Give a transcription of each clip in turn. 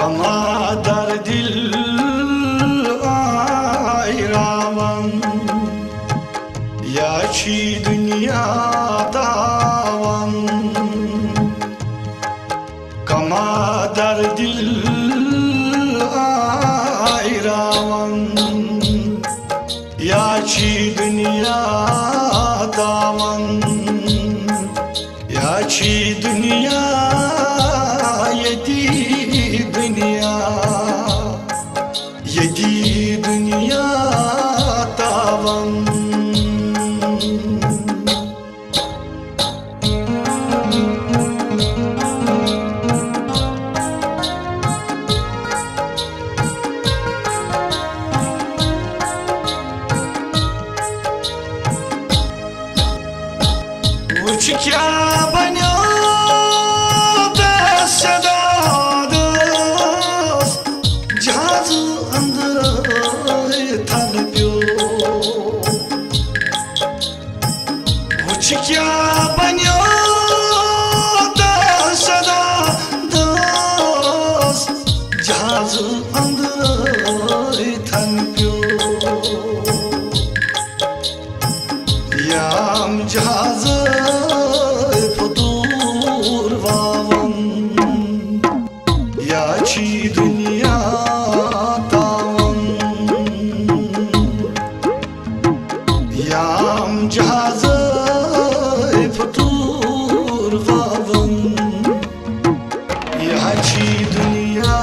Ama dar dil ayravan ya çi dünya davan Kama dar dil ayravan ya çi dünya davan Ya çi dünya yedi dünya tavan Uçuk ya banyo Chiquia banyo da sada dos jahaz andar than pyo yam jahaz futur vavan ya chi dünya tavan yam jahaz futur vavan ya çi dünya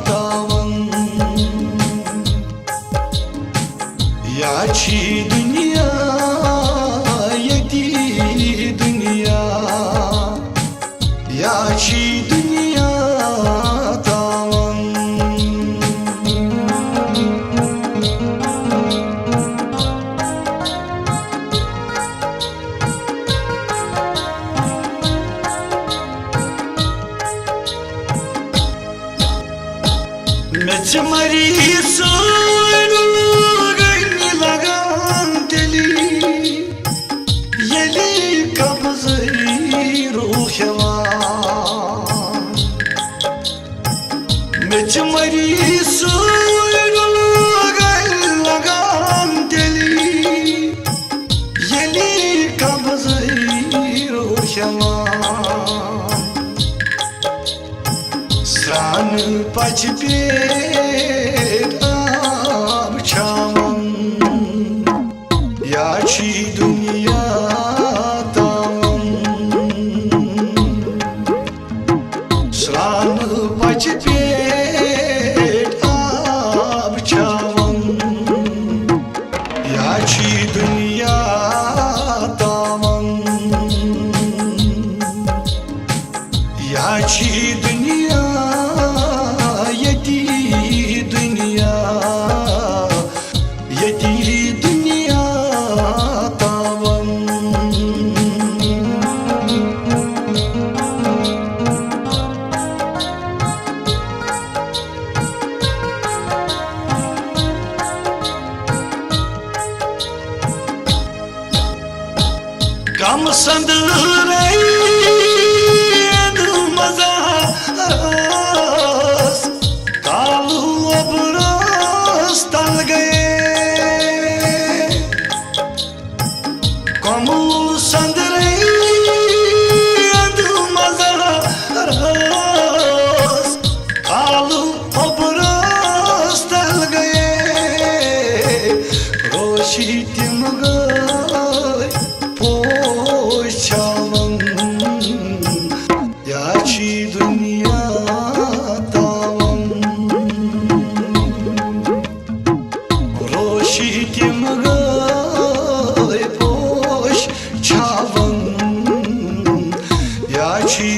tavan ya çi dünya yedi dünya ya çi dünya tavan Mecmari soylu gönlü lagan deli Yeli kabzı ruheva Mecmari soylu gönlü lagan deli Yeli kabzı ruheva San pachpet abchavan ya chi dünya tavan San pachpet abchavan ya chi dünya tavan ya chi dünya dünya tavan Gam sandıray edilmez Kalu obraz dal gaye Kamu sandıray edilmez Kalu obraz dal gaye Roşitim gay poşavan Ya çi dünya tavan Roşitim gay poşavan Ya çi